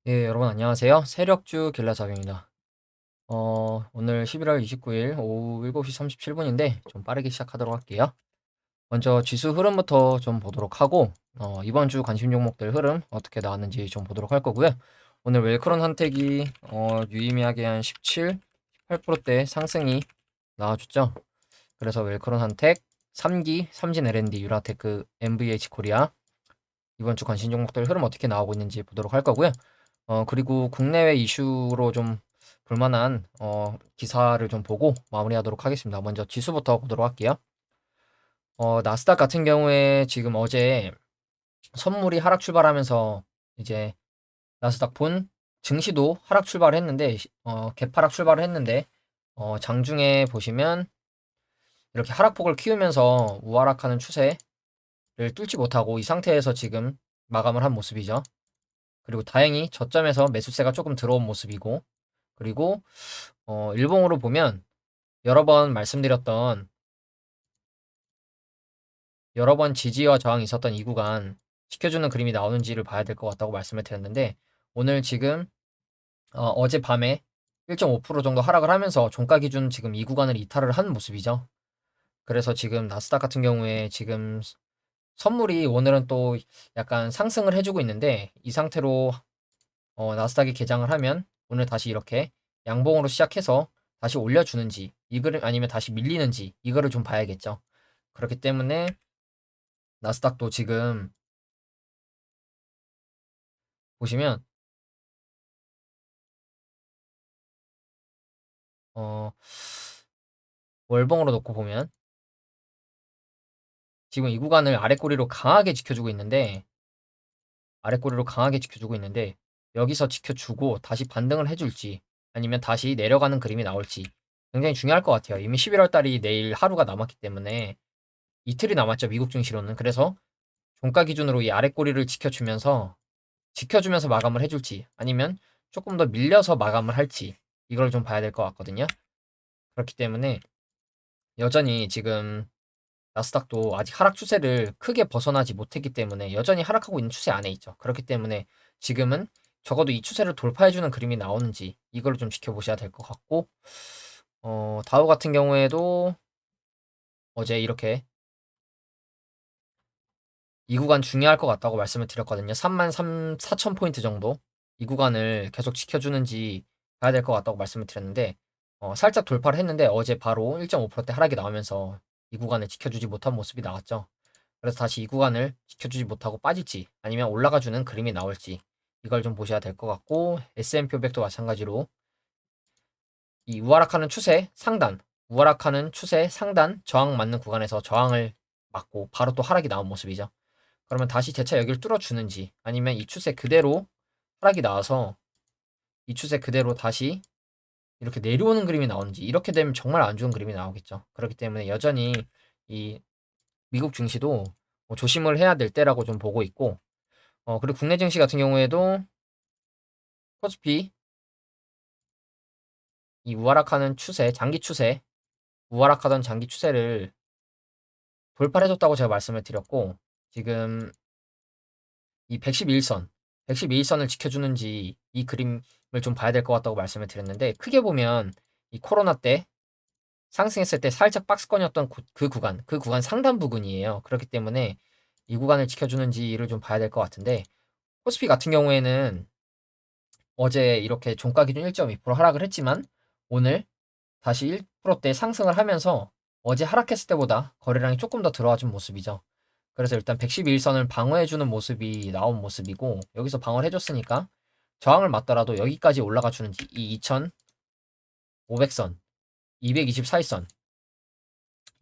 예, 여러분 안녕하세요. 세력주 길라잡입니다. 오늘 11월 29일 오후 7시 37분인데 좀 빠르게 시작하도록 할게요. 먼저 지수 흐름부터 좀 보도록 하고 이번 주 관심 종목들 흐름 어떻게 나왔는지 좀 보도록 할 거고요. 오늘 웰크론 한택이 유의미하게 한 17, 18%대 상승이 나와줬죠. 그래서 웰크론 한택, 3기, 삼진 L&D, 유라테크, MVH 코리아 이번 주 관심 종목들 흐름 어떻게 나오고 있는지 보도록 할 거고요. 그리고 국내외 이슈로 좀 볼만한 기사를 좀 보고 마무리하도록 하겠습니다. 먼저 지수부터 보도록 할게요. 나스닥 같은 경우에 지금 어제 선물이 하락 출발하면서 이제 나스닥 본 증시도 하락 출발을 했는데 개파락 출발을 했는데 장중에 보시면 이렇게 하락폭을 키우면서 우하락하는 추세를 뚫지 못하고 이 상태에서 지금 마감을 한 모습이죠. 그리고 다행히 저점에서 매수세가 조금 들어온 모습이고, 그리고 일봉으로 보면 여러 번 말씀드렸던 여러 번 지지와 저항이 있었던 이 구간 지켜주는 그림이 나오는지를 봐야 될 것 같다고 말씀을 드렸는데, 오늘 지금 어제 밤에 1.5% 정도 하락을 하면서 종가 기준 지금 이 구간을 이탈을 한 모습이죠. 그래서 지금 나스닥 같은 경우에 지금 선물이 오늘은 또 약간 상승을 해주고 있는데, 이 상태로 나스닥이 개장을 하면 오늘 다시 이렇게 양봉으로 시작해서 다시 올려주는지 이거를 아니면 다시 밀리는지 이거를 좀 봐야겠죠. 그렇기 때문에 나스닥도 지금 보시면 어, 월봉으로 놓고 보면 지금 이 구간을 아래꼬리로 강하게 지켜주고 있는데 여기서 지켜주고 다시 반등을 해줄지 아니면 다시 내려가는 그림이 나올지 굉장히 중요할 것 같아요. 이미 11월 달이 내일 하루가 남았기 때문에 이틀이 남았죠. 미국 증시로는. 그래서 종가 기준으로 이 아래꼬리를 지켜주면서 마감을 해줄지 아니면 조금 더 밀려서 마감을 할지 이걸 좀 봐야 될 것 같거든요. 그렇기 때문에 여전히 지금 나스닥도 아직 하락 추세를 크게 벗어나지 못했기 때문에 여전히 하락하고 있는 추세 안에 있죠. 그렇기 때문에 지금은 적어도 이 추세를 돌파해주는 그림이 나오는지 이걸 좀 지켜보셔야 될 것 같고, 다우 같은 경우에도 어제 이렇게 이 구간 중요할 것 같다고 말씀을 드렸거든요. 33,4,000포인트 정도 이 구간을 계속 지켜주는지 봐야 될 것 같다고 말씀을 드렸는데 살짝 돌파를 했는데 어제 바로 1.5%대 하락이 나오면서 이 구간을 지켜주지 못한 모습이 나왔죠. 그래서 다시 이 구간을 지켜주지 못하고 빠질지 아니면 올라가주는 그림이 나올지 이걸 좀 보셔야 될 것 같고, S&P 500도 마찬가지로 이 우하락하는 추세 상단 저항 맞는 구간에서 저항을 맞고 바로 또 하락이 나온 모습이죠. 그러면 다시 재차 여기를 뚫어주는지 아니면 이 추세 그대로 하락이 나와서 이 추세 그대로 다시 이렇게 내려오는 그림이 나오는지, 이렇게 되면 정말 안 좋은 그림이 나오겠죠. 그렇기 때문에 여전히 이 미국 증시도 조심을 해야 될 때라고 좀 보고 있고, 그리고 국내 증시 같은 경우에도 코스피 이 우하락하는 추세, 우하락하던 장기 추세를 돌파를 해줬다고 제가 말씀을 드렸고, 지금 이 111선을 지켜주는지 이 그림을 좀 봐야 될 것 같다고 말씀을 드렸는데, 크게 보면 이 코로나 때 상승했을 때 살짝 박스권이었던 그 구간 상단 부근이에요. 그렇기 때문에 이 구간을 지켜주는지를 좀 봐야 될 것 같은데, 코스피 같은 경우에는 어제 이렇게 종가 기준 1.2% 하락을 했지만 오늘 다시 1%대 상승을 하면서 어제 하락했을 때보다 거래량이 조금 더 들어와 준 모습이죠. 그래서 일단 111선을 방어해주는 모습이 나온 모습이고, 여기서 방어를 해줬으니까 저항을 맞더라도 여기까지 올라가 주는지 이 2500선, 224일선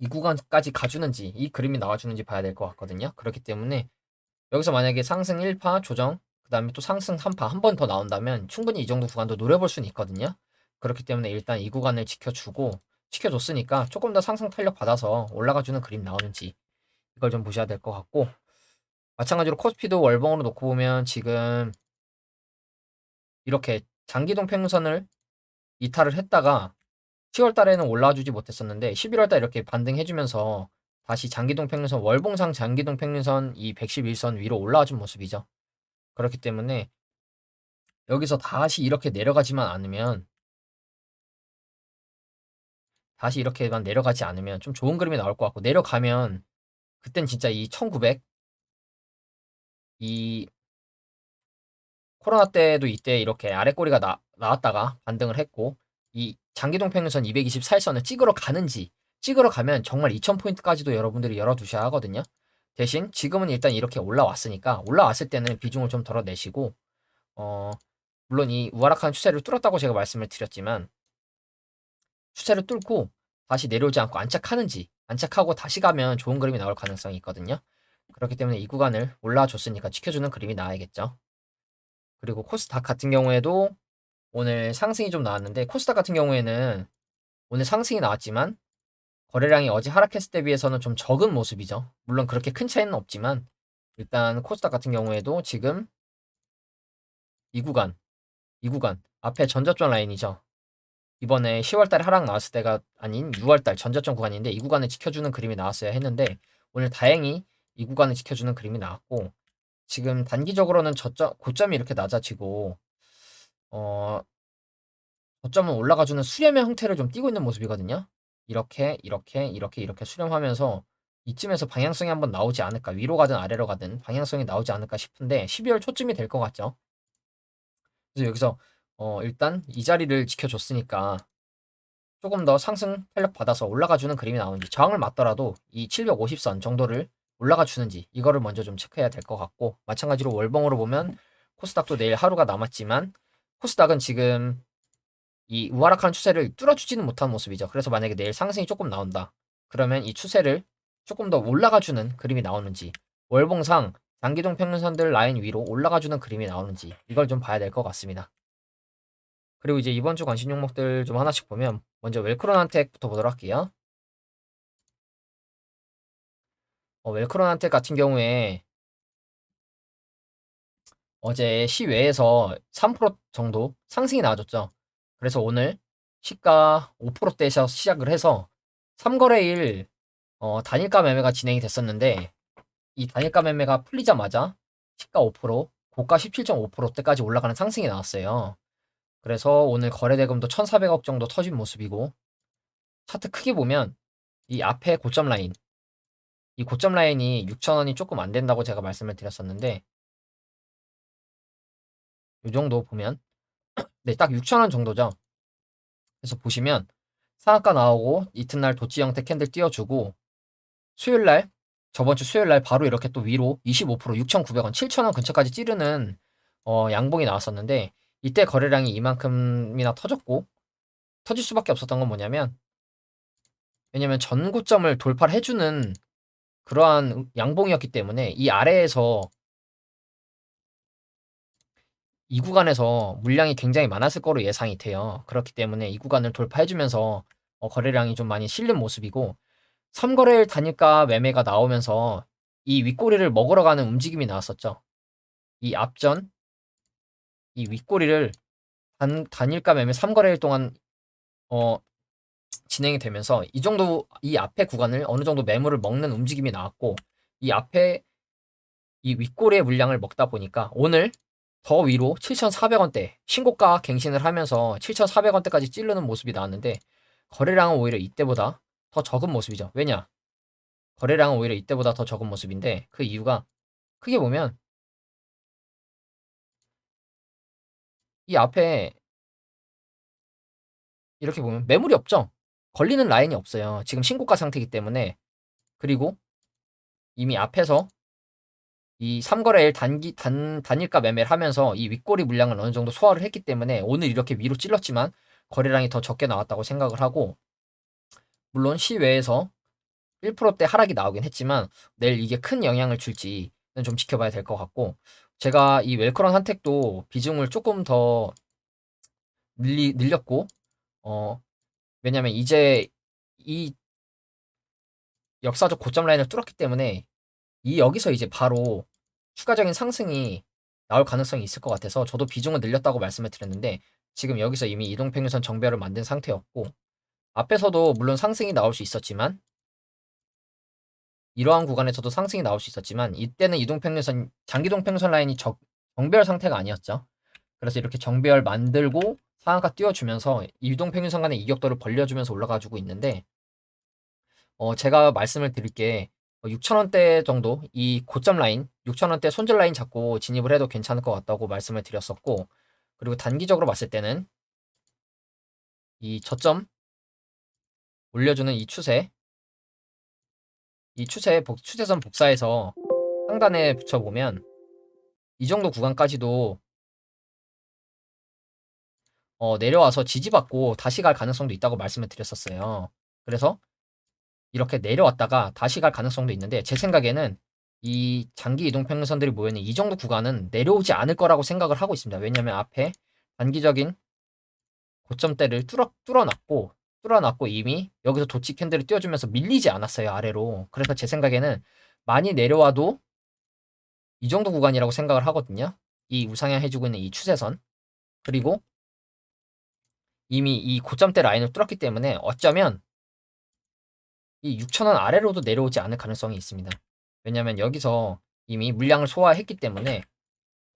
이 구간까지 가주는지 이 그림이 나와주는지 봐야 될 것 같거든요. 그렇기 때문에 여기서 만약에 상승 1파 조정, 그 다음에 또 상승 3파 한 번 더 나온다면 충분히 이 정도 구간도 노려볼 수는 있거든요. 그렇기 때문에 일단 이 구간을 지켜줬으니까 조금 더 상승 탄력 받아서 올라가주는 그림 나오는지 이걸 좀 보셔야 될 것 같고, 마찬가지로 코스피도 월봉으로 놓고 보면 지금 이렇게 장기동 평균선을 이탈을 했다가 10월 달에는 올라와 주지 못했었는데 11월 달 이렇게 반등해주면서 다시 장기동 평균선, 월봉상 장기동 평균선 이 111선 위로 올라와 준 모습이죠. 그렇기 때문에 여기서 다시 이렇게 내려가지만 않으면 다시 이렇게만 내려가지 않으면 좀 좋은 그림이 나올 것 같고, 내려가면 그땐 진짜 이 1900, 이 코로나 때도 이때 이렇게 아래 꼬리가 나왔다가 반등을 했고, 이 장기동 평균선 224일선을 찍으러 가면 정말 2000포인트까지도 여러분들이 열어두셔야 하거든요. 대신 지금은 일단 이렇게 올라왔으니까, 올라왔을 때는 비중을 좀 덜어내시고, 어, 물론 이 우하락하는 추세를 뚫었다고 제가 말씀을 드렸지만, 추세를 뚫고 다시 내려오지 않고 안착하고 다시 가면 좋은 그림이 나올 가능성이 있거든요. 그렇기 때문에 이 구간을 올라줬으니까 지켜주는 그림이 나와야겠죠. 그리고 코스닥 같은 경우에도 오늘 상승이 좀 나왔는데, 코스닥 같은 경우에는 오늘 상승이 나왔지만 거래량이 어제 하락했을 때 비해서는 좀 적은 모습이죠. 물론 그렇게 큰 차이는 없지만, 일단 코스닥 같은 경우에도 지금 이 구간, 앞에 전저점 라인이죠. 이번에 10월달에 하락 나왔을 때가 아닌 6월달 전저점 구간인데, 이 구간을 지켜주는 그림이 나왔어야 했는데, 오늘 다행히 이 구간을 지켜주는 그림이 나왔고, 지금 단기적으로는 고점이 이렇게 낮아지고, 어, 고점은 올라가주는 수렴의 형태를 좀 띠고 있는 모습이거든요. 이렇게 수렴하면서 이쯤에서 방향성이 한번 나오지 않을까, 위로 가든 아래로 가든 방향성이 나오지 않을까 싶은데, 12월 초쯤이 될 것 같죠. 그래서 여기서 일단 이 자리를 지켜줬으니까 조금 더 상승 탄력 받아서 올라가주는 그림이 나오는지, 저항을 맞더라도 이 750선 정도를 올라가 주는지, 이거를 먼저 좀 체크해야 될 것 같고, 마찬가지로 월봉으로 보면 코스닥도 내일 하루가 남았지만, 코스닥은 지금 이 우하락하는 추세를 뚫어주지는 못한 모습이죠. 그래서 만약에 내일 상승이 조금 나온다, 그러면 이 추세를 조금 더 올라가주는 그림이 나오는지, 월봉상 장기동 평균선들 라인 위로 올라가주는 그림이 나오는지, 이걸 좀 봐야 될 것 같습니다. 그리고 이제 이번 주 관심 종목들 좀 하나씩 보면, 먼저 웰크론한텍부터 보도록 할게요. 웰크론한텍 같은 경우에 어제 시외에서 3% 정도 상승이 나와줬죠. 그래서 오늘 시가 5%대에서 시작을 해서 3거래일 단일가 매매가 진행이 됐었는데, 이 단일가 매매가 풀리자마자 시가 5%, 고가 17.5%대까지 올라가는 상승이 나왔어요. 그래서 오늘 거래대금도 1,400억 정도 터진 모습이고, 차트 크게 보면 이 앞에 고점 라인, 이 고점 라인이 6,000원이 조금 안 된다고 제가 말씀을 드렸었는데, 이 정도 보면, 네, 딱 6,000원 정도죠. 그래서 보시면 상한가 나오고 이튿날 도치 형태 캔들 띄워주고, 수요일날, 저번 주 수요일날 바로 이렇게 또 위로 25% 6,900원, 7,000원 근처까지 찌르는 양봉이 나왔었는데, 이때 거래량이 이만큼이나 터졌고, 터질 수밖에 없었던 건 뭐냐면, 왜냐면 전고점을 돌파를 해주는 그러한 양봉이었기 때문에, 이 아래에서 이 구간에서 물량이 굉장히 많았을 거로 예상이 돼요. 그렇기 때문에 이 구간을 돌파해주면서 거래량이 좀 많이 실린 모습이고, 3거래일 단일가 매매가 나오면서 이 윗꼬리를 먹으러 가는 움직임이 나왔었죠. 이 앞전, 이 윗꼬리를 단일가 매매 3거래일 동안 어, 진행이 되면서 이 정도, 이 앞에 구간을 어느 정도 매물을 먹는 움직임이 나왔고, 이 앞에 이 윗꼬리의 물량을 먹다 보니까 오늘 더 위로 7,400원대 신고가 갱신을 하면서 7,400원대까지 찌르는 모습이 나왔는데, 거래량은 오히려 이때보다 더 적은 모습이죠. 왜냐? 거래량은 오히려 이때보다 더 적은 모습인데, 그 이유가 크게 보면 이 앞에 이렇게 보면 매물이 없죠. 걸리는 라인이 없어요. 지금 신고가 상태이기 때문에. 그리고 이미 앞에서 이 3거래일 단일가 매매를 하면서 이 윗꼬리 물량을 어느 정도 소화를 했기 때문에 오늘 이렇게 위로 찔렀지만 거래량이 더 적게 나왔다고 생각을 하고, 물론 시외에서 1%대 하락이 나오긴 했지만 내일 이게 큰 영향을 줄지는 좀 지켜봐야 될 것 같고, 제가 이 웰크론 한택도 비중을 조금 더 늘렸고, 어, 왜냐면 이제 이 역사적 고점 라인을 뚫었기 때문에 이 여기서 이제 바로 추가적인 상승이 나올 가능성이 있을 것 같아서 저도 비중을 늘렸다고 말씀을 드렸는데, 지금 여기서 이미 이동평균선 정배를 만든 상태였고, 앞에서도 물론 상승이 나올 수 있었지만, 이러한 구간에서도 상승이 나올 수 있었지만, 이때는 이동평균선 장기동평선 라인이 정배열 상태가 아니었죠. 그래서 이렇게 정배열 만들고 상한가 띄워주면서 이동평균선 간의 이격도를 벌려주면서 올라가지고 있는데, 제가 말씀을 드릴 게 6,000원대 정도 이 고점 라인, 6,000원대 손절 라인 잡고 진입을 해도 괜찮을 것 같다고 말씀을 드렸었고, 그리고 단기적으로 봤을 때는 이 저점 올려주는 이 추세선 복사해서 상단에 붙여보면 이 정도 구간까지도 내려와서 지지받고 다시 갈 가능성도 있다고 말씀을 드렸었어요. 그래서 이렇게 내려왔다가 다시 갈 가능성도 있는데, 제 생각에는 이 장기 이동평균선들이 모여있는 이 정도 구간은 내려오지 않을 거라고 생각을 하고 있습니다. 왜냐면 앞에 단기적인 고점대를 뚫어놨고 이미 여기서 도치 캔들을 띄워주면서 밀리지 않았어요, 아래로. 그래서 제 생각에는 많이 내려와도 이 정도 구간이라고 생각을 하거든요. 이 우상향 해주고 있는 이 추세선. 그리고 이미 이 고점대 라인을 뚫었기 때문에 어쩌면 이 6,000원 아래로도 내려오지 않을 가능성이 있습니다. 왜냐면 여기서 이미 물량을 소화했기 때문에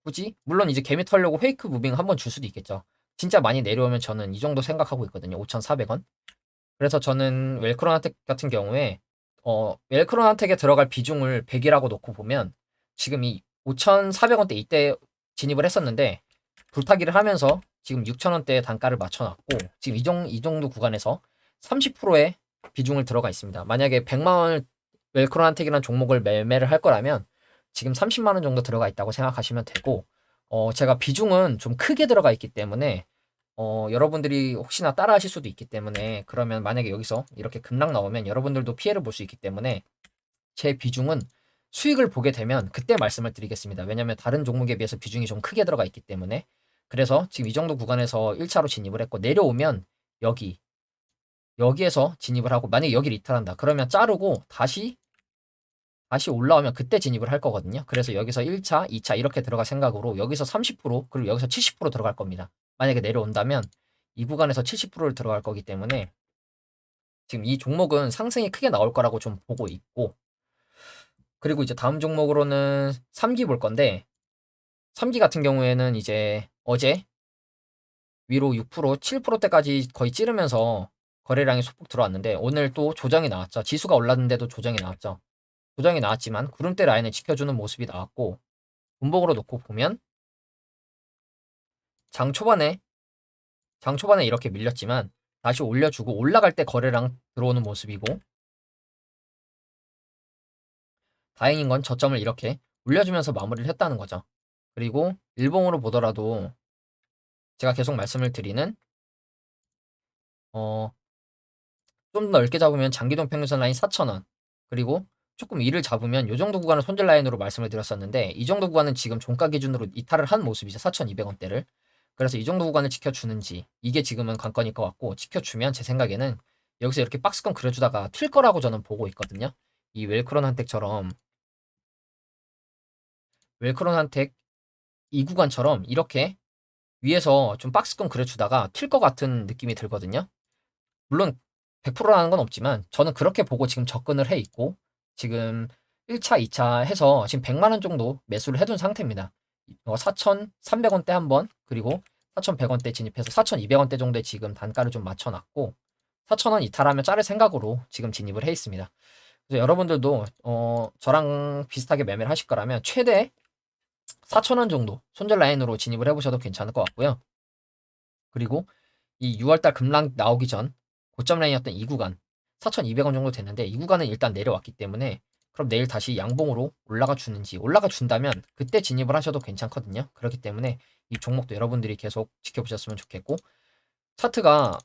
굳이, 물론 이제 개미 털려고 페이크 무빙 한번 줄 수도 있겠죠. 진짜 많이 내려오면 저는 이 정도 생각하고 있거든요. 5,400원. 그래서 저는 웰크론한텍 같은 경우에 웰크론한텍에 들어갈 비중을 100이라고 놓고 보면 지금 이 5,400원대 이때 진입을 했었는데 불타기를 하면서 지금 6,000원대 단가를 맞춰놨고 지금 이 정도 구간에서 30%의 비중을 들어가 있습니다. 만약에 100만 원을 웰크론한텍이라는 종목을 매매를 할 거라면 지금 30만 원 정도 들어가 있다고 생각하시면 되고, 제가 비중은 좀 크게 들어가 있기 때문에 여러분들이 혹시나 따라 하실 수도 있기 때문에, 그러면 만약에 여기서 이렇게 급락 나오면 여러분들도 피해를 볼 수 있기 때문에 제 비중은 수익을 보게 되면 그때 말씀을 드리겠습니다. 왜냐면 다른 종목에 비해서 비중이 좀 크게 들어가 있기 때문에. 그래서 지금 이 정도 구간에서 1차로 진입을 했고, 내려오면 여기에서 진입을 하고, 만약에 여기를 이탈한다 그러면 자르고 다시 올라오면 그때 진입을 할 거거든요. 그래서 여기서 1차, 2차 이렇게 들어갈 생각으로 여기서 30% 그리고 여기서 70% 들어갈 겁니다. 만약에 내려온다면 이 구간에서 70%를 들어갈 거기 때문에 지금 이 종목은 상승이 크게 나올 거라고 좀 보고 있고, 그리고 이제 다음 종목으로는 3기 볼 건데, 3기 같은 경우에는 이제 어제 위로 6%, 7%대까지 거의 찌르면서 거래량이 소폭 들어왔는데 오늘 또 조정이 나왔죠. 지수가 올랐는데도 조정이 나왔죠. 조정이 나왔지만 구름대 라인을 지켜주는 모습이 나왔고, 분봉으로 놓고 보면 장 초반에 이렇게 밀렸지만 다시 올려주고 올라갈 때 거래량 들어오는 모습이고, 다행인 건 저점을 이렇게 올려주면서 마무리를 했다는 거죠. 그리고 일봉으로 보더라도 제가 계속 말씀을 드리는 어, 좀 넓게 잡으면 장기동 평균선 라인 4,000원, 그리고 조금 위를 잡으면 이 정도 구간을 손절 라인으로 말씀을 드렸었는데, 이 정도 구간은 지금 종가 기준으로 이탈을 한 모습이죠. 4,200원대를. 그래서 이 정도 구간을 지켜주는지, 이게 지금은 관건일 것 같고, 지켜주면 제 생각에는 여기서 이렇게 박스권 그려주다가 튈 거라고 저는 보고 있거든요. 이 웰크론 한텍 이 구간처럼 이렇게 위에서 좀 박스권 그려주다가 튈 것 같은 느낌이 들거든요. 물론 100%라는 건 없지만 저는 그렇게 보고 지금 접근을 해 있고, 지금 1차, 2차 해서 지금 100만 원 정도 매수를 해둔 상태입니다. 4,300원대 한 번, 그리고 4,100원대 진입해서 4,200원대 정도에 지금 단가를 좀 맞춰놨고, 4,000원 이탈하면 자를 생각으로 지금 진입을 해 있습니다. 그래서 여러분들도 저랑 비슷하게 매매를 하실 거라면 최대 4,000원 정도 손절 라인으로 진입을 해보셔도 괜찮을 것 같고요. 그리고 이 6월달 급락 나오기 전 고점 라인이었던 이 구간 4,200원 정도 됐는데, 이 구간은 일단 내려왔기 때문에 그럼 내일 다시 양봉으로 올라가 주는지, 올라가 준다면 그때 진입을 하셔도 괜찮거든요. 그렇기 때문에 이 종목도 여러분들이 계속 지켜보셨으면 좋겠고, 차트가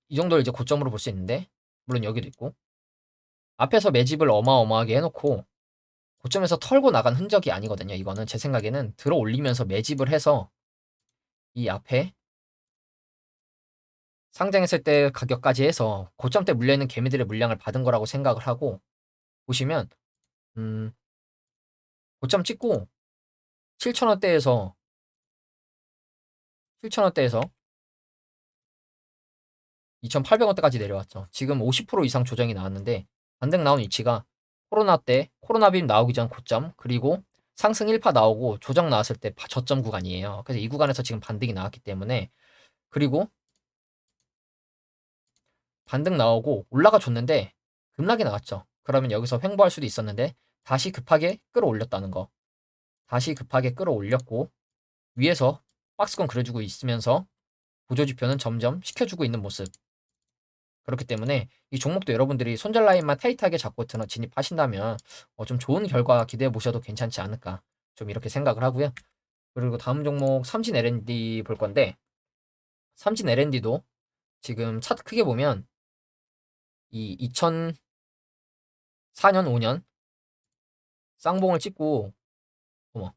이 정도를 이제 고점으로 볼 수 있는데, 물론 여기도 있고 앞에서 매집을 어마어마하게 해놓고 고점에서 털고 나간 흔적이 아니거든요. 이거는 제 생각에는 들어 올리면서 매집을 해서 이 앞에 상장했을 때 가격까지 해서 고점대 물려있는 개미들의 물량을 받은 거라고 생각을 하고, 보시면 음, 고점 찍고 7,000원대에서 7,000원대에서 2,800원대까지 내려왔죠. 지금 50% 이상 조정이 나왔는데 반등 나온 위치가 코로나 때 코로나 빔 나오기 전 고점, 그리고 상승 1파 나오고 조정 나왔을 때 저점 구간이에요. 그래서 이 구간에서 지금 반등이 나왔기 때문에, 그리고 반등 나오고 올라가 줬는데 급락이 나왔죠. 그러면 여기서 횡보할 수도 있었는데 다시 급하게 끌어올렸다는 거. 다시 급하게 끌어올렸고 위에서 박스권 그려주고 있으면서 보조지표는 점점 시켜주고 있는 모습. 그렇기 때문에 이 종목도 여러분들이 손절 라인만 타이트하게 잡고 진입하신다면 좀 좋은 결과 기대해 보셔도 괜찮지 않을까, 좀 이렇게 생각을 하고요. 그리고 다음 종목 삼진 L&D 볼 건데, 삼진 L&D도 지금 차트 크게 보면 이 2004년 5년 쌍봉을 찍고, 어머,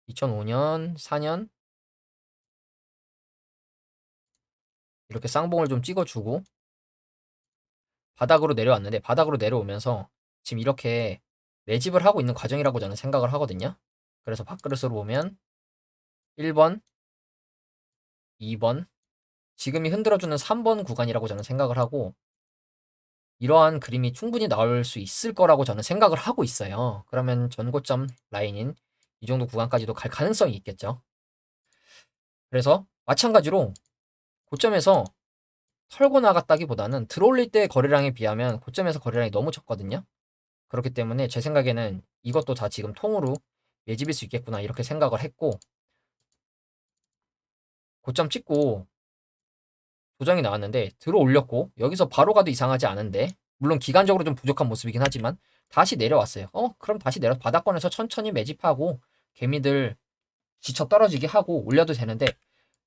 2005년 4년 이렇게 쌍봉을 좀 찍어주고 바닥으로 내려왔는데, 바닥으로 내려오면서 지금 이렇게 매집을 하고 있는 과정이라고 저는 생각을 하거든요. 그래서 밥그릇으로 보면 1번, 2번, 지금이 흔들어주는 3번 구간이라고 저는 생각을 하고, 이러한 그림이 충분히 나올 수 있을 거라고 저는 생각을 하고 있어요. 그러면 전고점 라인인 이 정도 구간까지도 갈 가능성이 있겠죠. 그래서 마찬가지로 고점에서 털고 나갔다기보다는 들어올릴 때 거래량에 비하면 고점에서 거래량이 너무 적거든요. 그렇기 때문에 제 생각에는 이것도 다 지금 통으로 매집일 수 있겠구나 이렇게 생각을 했고, 고점 찍고 조정이 나왔는데 들어올렸고 여기서 바로 가도 이상하지 않은데, 물론 기간적으로 좀 부족한 모습이긴 하지만 다시 내려왔어요. 그럼 다시 내려 바닥권에서 천천히 매집하고 개미들 지쳐 떨어지게 하고 올려도 되는데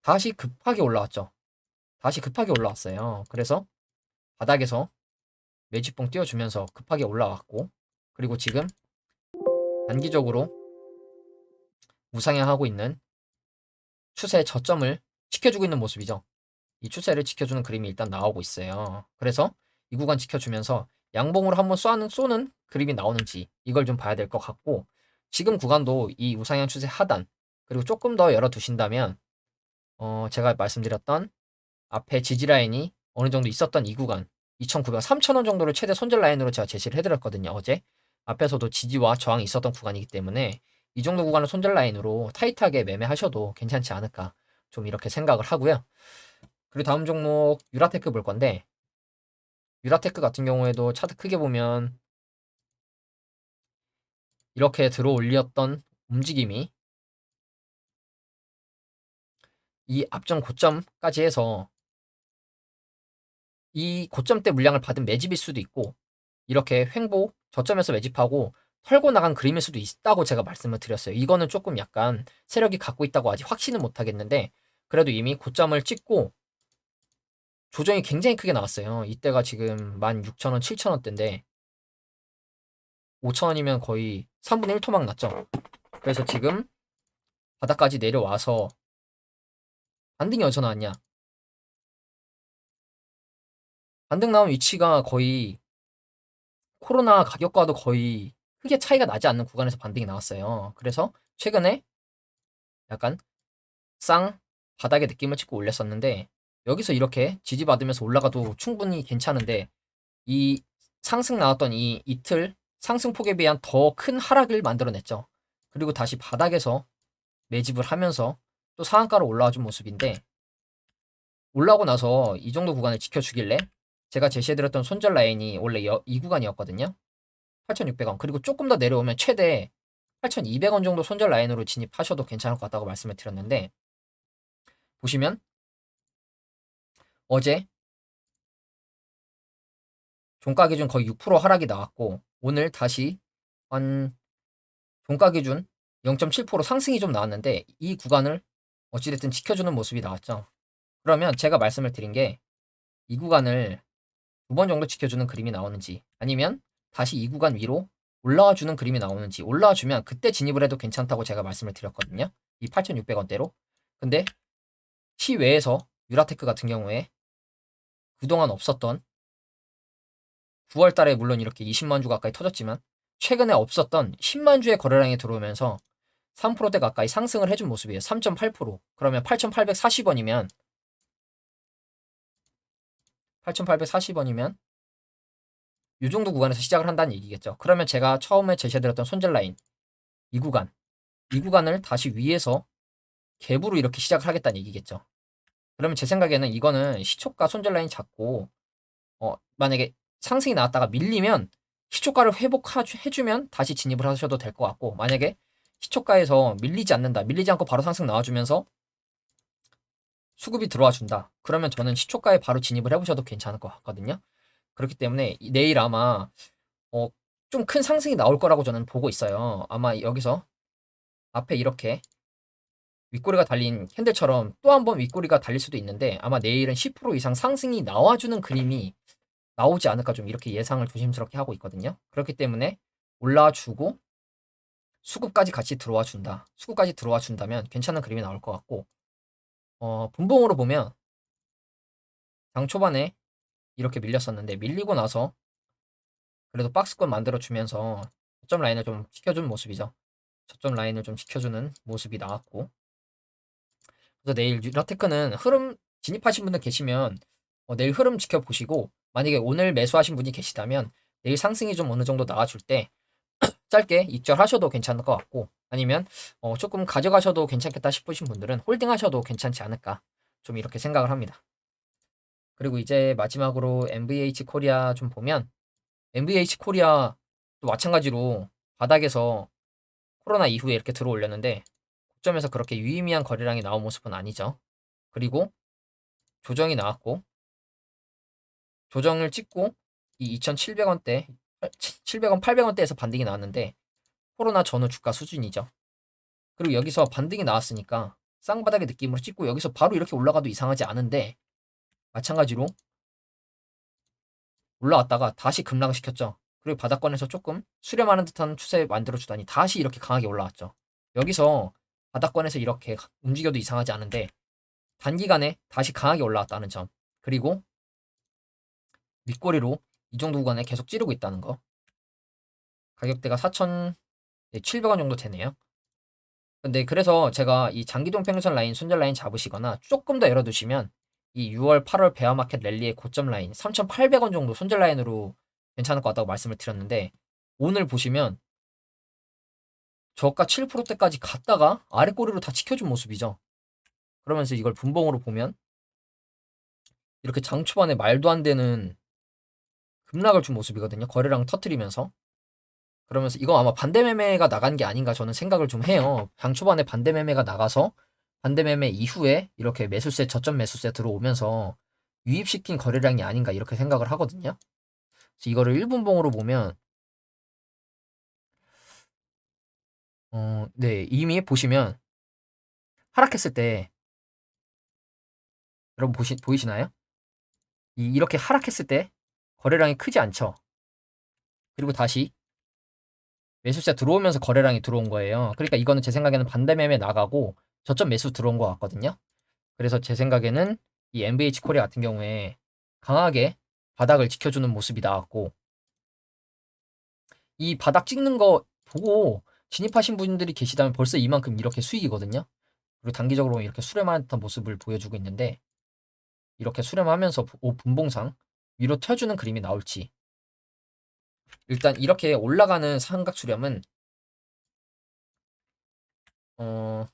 다시 급하게 올라왔죠. 다시 급하게 올라왔어요. 그래서 바닥에서 매집봉 띄워주면서 급하게 올라왔고, 그리고 지금 단기적으로 우상향하고 있는 추세의 저점을 지켜주고 있는 모습이죠. 이 추세를 지켜주는 그림이 일단 나오고 있어요. 그래서 이 구간 지켜주면서 양봉으로 한번 쏘는 그림이 나오는지 이걸 좀 봐야 될 것 같고, 지금 구간도 이 우상향 추세 하단, 그리고 조금 더 열어두신다면 제가 말씀드렸던 앞에 지지 라인이 어느 정도 있었던 이 구간 2,900, 3,000원 정도를 최대 손절 라인으로 제가 제시를 해드렸거든요. 어제 앞에서도 지지와 저항이 있었던 구간이기 때문에 이 정도 구간을 손절 라인으로 타이트하게 매매하셔도 괜찮지 않을까, 좀 이렇게 생각을 하고요. 그리고 다음 종목 유라테크 볼 건데, 유라테크 같은 경우에도 차트 크게 보면 이렇게 들어 올렸던 움직임이 이 앞전 고점까지 해서 이 고점 때 물량을 받은 매집일 수도 있고, 이렇게 횡보 저점에서 매집하고 털고 나간 그림일 수도 있다고 제가 말씀을 드렸어요. 이거는 조금 약간 세력이 갖고 있다고 아직 확신은 못 하겠는데, 그래도 이미 고점을 찍고 조정이 굉장히 크게 나왔어요. 이때가 지금 16,000원, 7,000원대인데 5,000원이면 거의 3분의 1 토막 났죠. 그래서 지금 바닥까지 내려와서 반등이 어디서 나왔냐? 반등 나온 위치가 거의 코로나 가격과도 거의 크게 차이가 나지 않는 구간에서 반등이 나왔어요. 그래서 최근에 약간 쌍 바닥의 느낌을 찍고 올렸었는데, 여기서 이렇게 지지받으면서 올라가도 충분히 괜찮은데 이 상승 나왔던 이 이틀 상승폭에 비한 더 큰 하락을 만들어냈죠. 그리고 다시 바닥에서 매집을 하면서 또 상한가로 올라와 준 모습인데, 올라오고 나서 이 정도 구간을 지켜주길래 제가 제시해드렸던 손절 라인이 원래 이 구간이었거든요. 8,600원. 그리고 조금 더 내려오면 최대 8,200원 정도 손절 라인으로 진입하셔도 괜찮을 것 같다고 말씀을 드렸는데, 보시면 어제 종가 기준 거의 6% 하락이 나왔고, 오늘 다시 한 종가 기준 0.7% 상승이 좀 나왔는데 이 구간을 어찌됐든 지켜주는 모습이 나왔죠. 그러면 제가 말씀을 드린 게 이 구간을 두 번 정도 지켜주는 그림이 나오는지, 아니면 다시 이 구간 위로 올라와 주는 그림이 나오는지, 올라와 주면 그때 진입을 해도 괜찮다고 제가 말씀을 드렸거든요. 이 8,600원대로. 근데 시외에서 유라테크 같은 경우에 그동안 없었던 9월 달에 물론 이렇게 20만 주 가까이 터졌지만 최근에 없었던 10만 주의 거래량이 들어오면서 3%대 가까이 상승을 해준 모습이에요. 3.8%. 그러면 8,840원이면 8,840원이면 이 정도 구간에서 시작을 한다는 얘기겠죠. 그러면 제가 처음에 제시해드렸던 손절 라인 이 구간을 다시 위에서 갭으로 이렇게 시작을 하겠다는 얘기겠죠. 그러면 제 생각에는 이거는 시초가 손절 라인 잡고 만약에 상승이 나왔다가 밀리면 시초가를 회복해주면 다시 진입을 하셔도 될 것 같고, 만약에 시초가에서 밀리지 않는다, 밀리지 않고 바로 상승 나와주면서 수급이 들어와 준다, 그러면 저는 시초가에 바로 진입을 해보셔도 괜찮을 것 같거든요. 그렇기 때문에 내일 아마 좀 큰 상승이 나올 거라고 저는 보고 있어요. 아마 여기서 앞에 이렇게 윗꼬리가 달린 캔들처럼 또 한 번 윗꼬리가 달릴 수도 있는데, 아마 내일은 10% 이상 상승이 나와주는 그림이 나오지 않을까, 좀 이렇게 예상을 조심스럽게 하고 있거든요. 그렇기 때문에 올라주고 수급까지 같이 들어와 준다. 수급까지 들어와 준다면 괜찮은 그림이 나올 것 같고, 분봉으로 보면 장 초반에 이렇게 밀렸었는데 밀리고 나서 그래도 박스권 만들어 주면서 저점 라인을 좀 지켜준 모습이죠. 저점 라인을 좀 지켜주는 모습이 나왔고, 그래서 내일 뉴라테크는 흐름 진입하신 분들 계시면 내일 흐름 지켜보시고, 만약에 오늘 매수하신 분이 계시다면 내일 상승이 좀 어느 정도 나와줄 때 짧게 입절하셔도 괜찮을 것 같고, 아니면 조금 가져가셔도 괜찮겠다 싶으신 분들은 홀딩하셔도 괜찮지 않을까, 좀 이렇게 생각을 합니다. 그리고 이제 마지막으로 MVH 코리아 좀 보면, MVH 코리아 또 마찬가지로 바닥에서 코로나 이후에 이렇게 들어올렸는데 고점에서 그렇게 유의미한 거래량이 나온 모습은 아니죠. 그리고 조정이 나왔고, 조정을 찍고 이 2,700원대, 700원, 800원대에서 반등이 나왔는데 코로나 전후 주가 수준이죠. 그리고 여기서 반등이 나왔으니까 쌍바닥의 느낌으로 찍고 여기서 바로 이렇게 올라가도 이상하지 않은데, 마찬가지로 올라왔다가 다시 급락시켰죠. 그리고 바닥권에서 조금 수렴하는 듯한 추세 만들어주다니 다시 이렇게 강하게 올라왔죠. 여기서 바닥권에서 이렇게 움직여도 이상하지 않은데 단기간에 다시 강하게 올라왔다는 점, 그리고 윗꼬리로 이 정도 구간에 계속 찌르고 있다는 거. 가격대가 4,700원 정도 되네요. 근데 그래서 제가 이 장기동 평선 라인, 손절 라인 잡으시거나 조금 더 열어두시면 이 6월, 8월 베어마켓 랠리의 고점 라인 3,800원 정도 손절 라인으로 괜찮을 것 같다고 말씀을 드렸는데, 오늘 보시면 저가 7%대까지 갔다가 아래 꼬리로 다 지켜준 모습이죠. 그러면서 이걸 분봉으로 보면 이렇게 장 초반에 말도 안 되는 급락을 준 모습이거든요. 거래량 터트리면서. 그러면서 이거 아마 반대 매매가 나간 게 아닌가 저는 생각을 좀 해요. 장 초반에 반대 매매가 나가서 반대 매매 이후에 이렇게 매수세, 저점 매수세 들어오면서 유입시킨 거래량이 아닌가 이렇게 생각을 하거든요. 그래서 이거를 1분봉으로 보면 네, 이미 보시면 하락했을 때 여러분 보이시나요? 이렇게 하락했을 때 거래량이 크지 않죠. 그리고 다시 매수세 들어오면서 거래량이 들어온 거예요. 그러니까 이거는 제 생각에는 반대 매매 나가고 저점 매수 들어온 것 같거든요. 그래서 제 생각에는 이 MBH 코리아 같은 경우에 강하게 바닥을 지켜주는 모습이 나왔고, 이 바닥 찍는 거 보고 진입하신 분들이 계시다면 벌써 이만큼 이렇게 수익이거든요. 그리고 단기적으로 이렇게 수렴한 듯한 모습을 보여주고 있는데, 이렇게 수렴하면서 분봉상 위로 튀어주는 그림이 나올지. 일단 이렇게 올라가는 삼각 수렴은 어,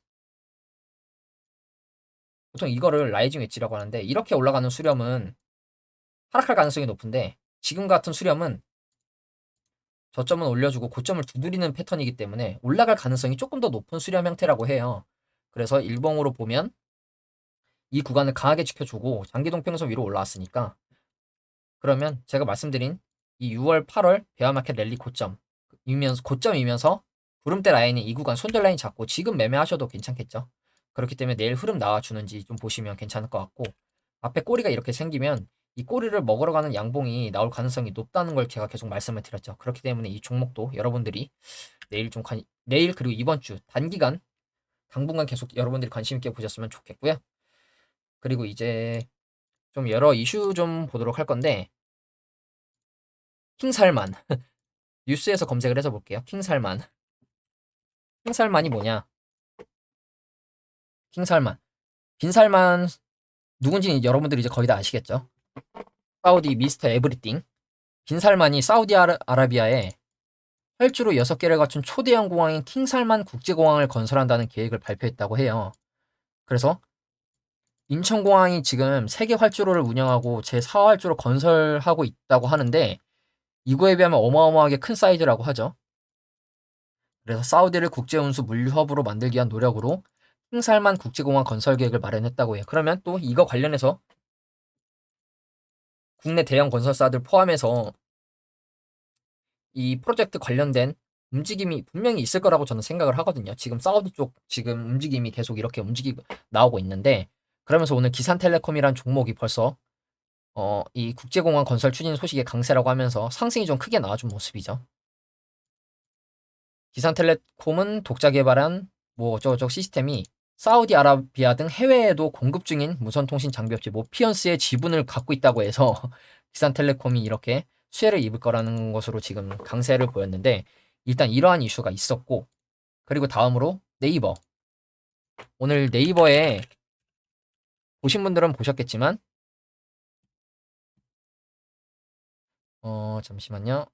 보통 이거를 라이징 웨지라고 하는데, 이렇게 올라가는 수렴은 하락할 가능성이 높은데, 지금 같은 수렴은 저점은 올려주고 고점을 두드리는 패턴이기 때문에 올라갈 가능성이 조금 더 높은 수렴 형태라고 해요. 그래서 일봉으로 보면 이 구간을 강하게 지켜주고 장기동 평선 위로 올라왔으니까, 그러면 제가 말씀드린 이 6월, 8월 베어마켓 랠리 고점이면서 구름대 라인이 이 구간 손절 라인 잡고 지금 매매하셔도 괜찮겠죠. 그렇기 때문에 내일 흐름 나와주는지 좀 보시면 괜찮을 것 같고, 앞에 꼬리가 이렇게 생기면 이 꼬리를 먹으러 가는 양봉이 나올 가능성이 높다는 걸 제가 계속 말씀을 드렸죠. 그렇기 때문에 이 종목도 여러분들이 내일 그리고 이번 주 단기간 당분간 계속 여러분들이 관심 있게 보셨으면 좋겠고요. 그리고 이제 좀 여러 이슈 좀 보도록 할 건데, 킹살만 뉴스에서 검색을 해서 볼게요. 킹살만이 뭐냐? 킹살만 빈살만 누군지 여러분들이 이제 거의 다 아시겠죠? 사우디 미스터 에브리띵. 빈살만이 사우디아라비아의 활주로 6개를 갖춘 초대형 공항인 킹살만 국제공항을 건설한다는 계획을 발표했다고 해요. 그래서 인천공항이 지금 세계 활주로를 운영하고 제4활주로 건설하고 있다고 하는데 이거에 비하면 어마어마하게 큰 사이즈라고 하죠. 그래서 사우디를 국제운수 물류허브로 만들기 위한 노력으로 킹살만 국제공항 건설 계획을 마련했다고 해요. 그러면 또 이거 관련해서 국내 대형 건설사들 포함해서 이 프로젝트 관련된 움직임이 분명히 있을 거라고 저는 생각을 하거든요. 지금 사우디 쪽 지금 움직임이 계속 이렇게 움직이고 나오고 있는데 그러면서 오늘 기산텔레콤이란 종목이 벌써 이 국제공항 건설 추진 소식의 강세라고 하면서 상승이 좀 크게 나와준 모습이죠. 기산텔레콤은 독자 개발한 뭐 어쩌고저쩌고 시스템이 사우디아라비아 등 해외에도 공급 중인 무선통신 장비 업체 모피언스의 지분을 갖고 있다고 해서 기산텔레콤이 이렇게 수혜를 입을 거라는 것으로 지금 강세를 보였는데 일단 이러한 이슈가 있었고 그리고 다음으로 네이버. 오늘 네이버에 보신 분들은 보셨겠지만 잠시만요.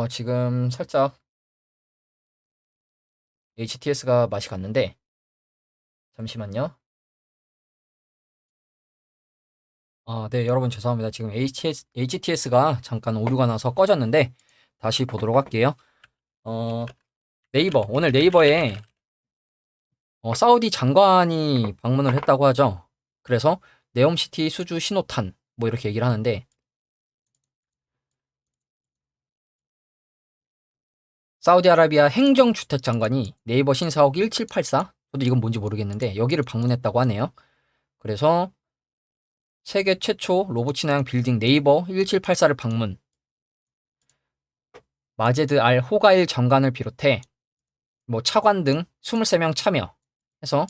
지금 살짝 HTS가 맛이 갔는데 잠시만요. 네, 여러분 죄송합니다. 지금 HTS가 잠깐 오류가 나서 꺼졌는데 다시 보도록 할게요. 네이버. 오늘 네이버에 사우디 장관이 방문을 했다고 하죠. 그래서 네옴시티 수주 신호탄 뭐 이렇게 얘기를 하는데 사우디아라비아 행정주택 장관이 네이버 신사옥 1784 저도 이건 뭔지 모르겠는데 여기를 방문했다고 하네요. 그래서 세계 최초 로봇 친화형 빌딩 네이버 1784를 방문. 마제드 알 호가일 장관을 비롯해 뭐 차관 등 23명 참여해서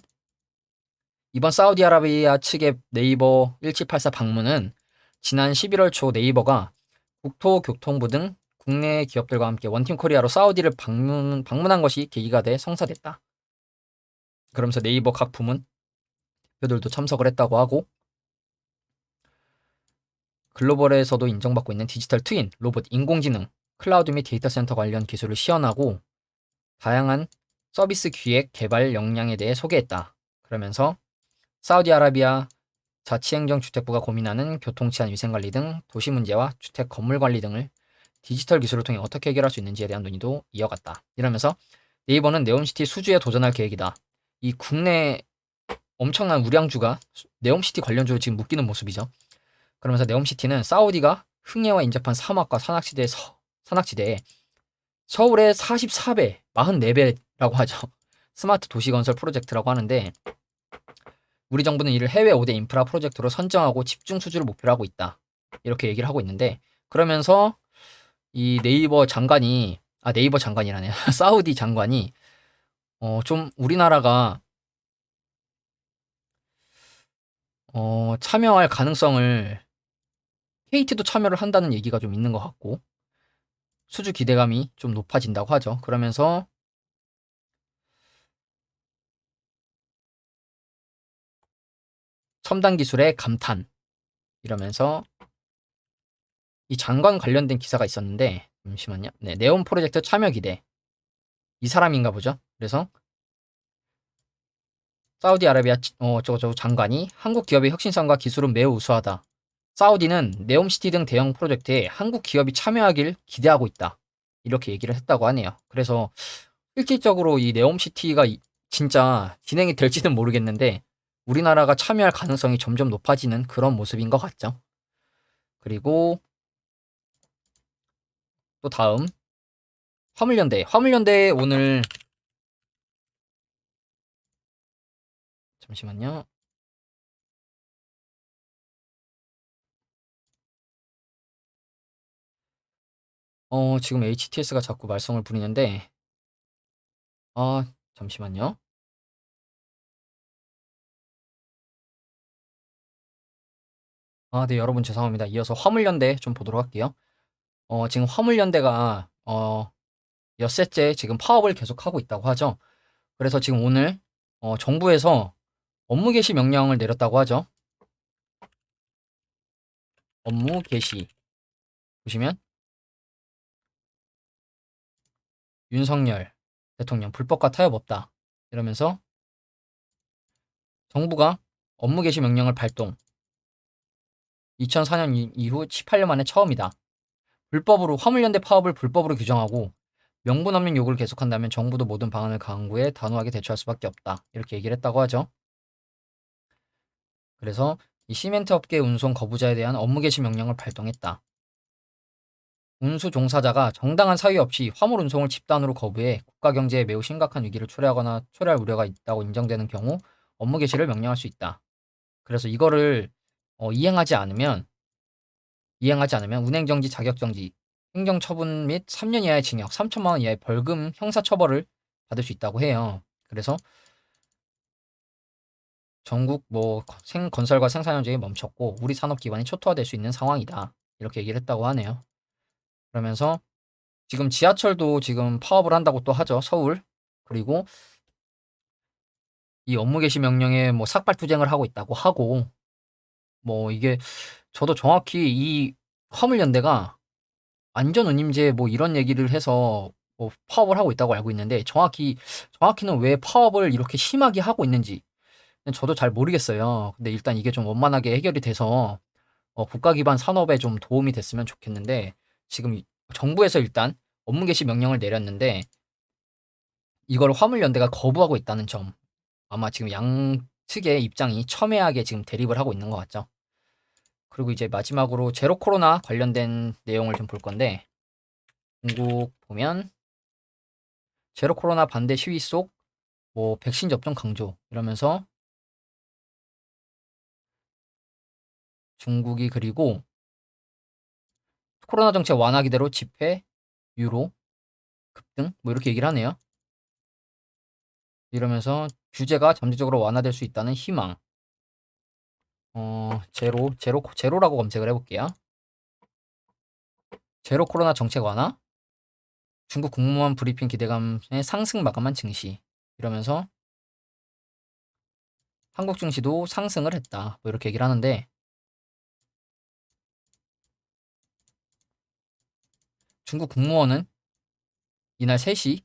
이번 사우디아라비아 측의 네이버 1784 방문은 지난 11월 초 네이버가 국토교통부 등 국내 기업들과 함께 원팀 코리아로 사우디를 방문한 것이 계기가 돼 성사됐다. 그러면서 네이버 각 부문 대표들도 참석을 했다고 하고 글로벌에서도 인정받고 있는 디지털 트윈, 로봇, 인공지능, 클라우드 및 데이터 센터 관련 기술을 시연하고 다양한 서비스 기획, 개발 역량에 대해 소개했다. 그러면서 사우디아라비아 자치행정주택부가 고민하는 교통치안 위생관리 등 도시 문제와 주택 건물 관리 등을 디지털 기술을 통해 어떻게 해결할 수 있는지에 대한 논의도 이어갔다. 이러면서 네이버는 네옴시티 수주에 도전할 계획이다. 이 국내 엄청난 우량주가 네옴시티 관련주로 지금 묶이는 모습이죠. 그러면서 네옴시티는 사우디가 흥해와 인접한 사막과 산악지대에 서울의 44배, 44배라고 하죠. 스마트 도시 건설 프로젝트라고 하는데 우리 정부는 이를 해외 5대 인프라 프로젝트로 선정하고 집중 수주를 목표로 하고 있다. 이렇게 얘기를 하고 있는데 그러면서 이 네이버 장관이라네요. 사우디 장관이 좀 우리나라가 참여할 가능성을 KT도 참여를 한다는 얘기가 좀 있는 것 같고 수주 기대감이 좀 높아진다고 하죠. 그러면서 첨단 기술의 감탄 이러면서 이 장관 관련된 기사가 있었는데 잠시만요. 네, 네온 프로젝트 참여 기대 이 사람인가 보죠. 그래서 사우디아라비아 저거 장관이 한국 기업의 혁신성과 기술은 매우 우수하다. 사우디는 네옴시티 등 대형 프로젝트에 한국 기업이 참여하길 기대하고 있다. 이렇게 얘기를 했다고 하네요. 그래서 실질적으로 이 네옴시티가 진짜 진행이 될지는 모르겠는데 우리나라가 참여할 가능성이 점점 높아지는 그런 모습인 것 같죠. 그리고 또 다음 화물연대. 화물연대 오늘 잠시만요. 지금 HTS가 자꾸 말썽을 부리는데 잠시만요. 네, 여러분 죄송합니다. 이어서 화물연대 좀 보도록 할게요. 지금 화물연대가 엿새째 지금 파업을 계속하고 있다고 하죠. 그래서 지금 오늘 정부에서 업무 개시 명령을 내렸다고 하죠. 업무 개시. 보시면 윤석열 대통령 불법과 타협 없다. 이러면서 정부가 업무 개시 명령을 발동. 2004년 이후 18년 만에 처음이다. 불법으로 화물연대 파업을 불법으로 규정하고 명분 없는 요구를 계속한다면 정부도 모든 방안을 강구해 단호하게 대처할 수밖에 없다. 이렇게 얘기를 했다고 하죠. 그래서 이 시멘트 업계 운송 거부자에 대한 업무 개시 명령을 발동했다. 운수 종사자가 정당한 사유 없이 화물 운송을 집단으로 거부해 국가 경제에 매우 심각한 위기를 초래하거나 초래할 우려가 있다고 인정되는 경우 업무 개시를 명령할 수 있다. 그래서 이거를 이행하지 않으면 운행정지, 자격정지, 행정처분 및 3년 이하의 징역, 3천만 원 이하의 벌금, 형사처벌을 받을 수 있다고 해요. 그래서 전국 건설과 생산 현장이 멈췄고 우리 산업 기반이 초토화될 수 있는 상황이다. 이렇게 얘기를 했다고 하네요. 그러면서 지금 지하철도 지금 파업을 한다고 또 하죠. 서울. 그리고 이 업무 개시 명령에 삭발투쟁을 하고 있다고 하고 이게 저도 정확히 이 화물연대가 안전운임제 이런 얘기를 해서 파업을 하고 있다고 알고 있는데 정확히는 왜 파업을 이렇게 심하게 하고 있는지 저도 잘 모르겠어요. 근데 일단 이게 좀 원만하게 해결이 돼서 국가 기반 산업에 좀 도움이 됐으면 좋겠는데 지금 정부에서 일단 업무 개시 명령을 내렸는데 이걸 화물연대가 거부하고 있다는 점 아마 지금 양측의 입장이 첨예하게 지금 대립을 하고 있는 것 같죠. 그리고 이제 마지막으로 제로 코로나 관련된 내용을 좀 볼 건데 중국 보면 제로 코로나 반대 시위 속 백신 접종 강조 이러면서 중국이 그리고 코로나 정책 완화 기대로 집회, 유로, 급등 이렇게 얘기를 하네요. 이러면서 규제가 잠재적으로 완화될 수 있다는 희망. 제로라고 검색을 해볼게요. 제로 코로나 정책 완화, 중국 국무원 브리핑 기대감의 상승 마감한 증시. 이러면서 한국 증시도 상승을 했다. 이렇게 얘기를 하는데 중국 국무원은 이날 3시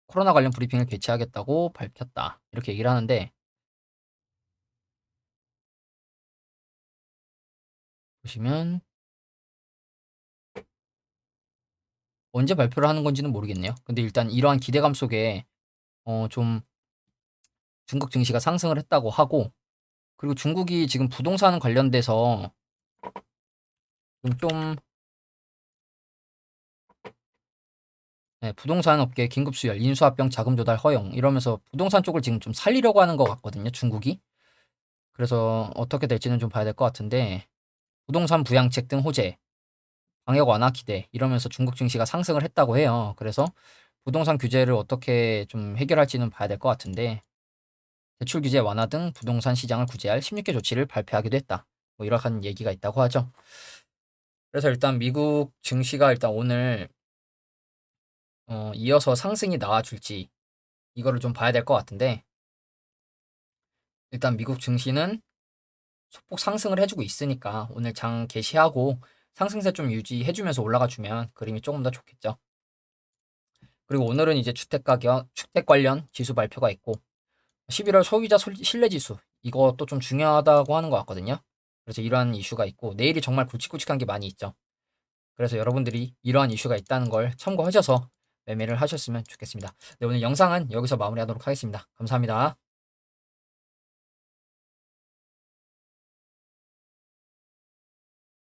코로나 관련 브리핑을 개최하겠다고 밝혔다. 이렇게 얘기를 하는데 보시면 언제 발표를 하는 건지는 모르겠네요. 근데 일단 이러한 기대감 속에 좀 중국 증시가 상승을 했다고 하고 그리고 중국이 지금 부동산 관련돼서 좀 네, 부동산 업계 긴급 수혈, 인수합병 자금 조달 허용 이러면서 부동산 쪽을 지금 좀 살리려고 하는 것 같거든요, 중국이. 그래서 어떻게 될지는 좀 봐야 될 것 같은데 부동산 부양책 등 호재, 방역 완화 기대 이러면서 중국 증시가 상승을 했다고 해요. 그래서 부동산 규제를 어떻게 좀 해결할지는 봐야 될 것 같은데 대출 규제 완화 등 부동산 시장을 구제할 16개 조치를 발표하기도 했다. 이러한 얘기가 있다고 하죠. 그래서 일단 미국 증시가 일단 오늘 이어서 상승이 나와줄지 이거를 좀 봐야 될 것 같은데 일단 미국 증시는 소폭 상승을 해주고 있으니까 오늘 장 개시하고 상승세 좀 유지해주면서 올라가주면 그림이 조금 더 좋겠죠. 그리고 오늘은 이제 주택 관련 지수 발표가 있고 11월 소비자 신뢰지수 이것도 좀 중요하다고 하는 것 같거든요. 그래서 이러한 이슈가 있고 내일이 정말 굵직굵직한 게 많이 있죠. 그래서 여러분들이 이러한 이슈가 있다는 걸 참고하셔서 매매를 하셨으면 좋겠습니다. 네, 오늘 영상은 여기서 마무리하도록 하겠습니다. 감사합니다.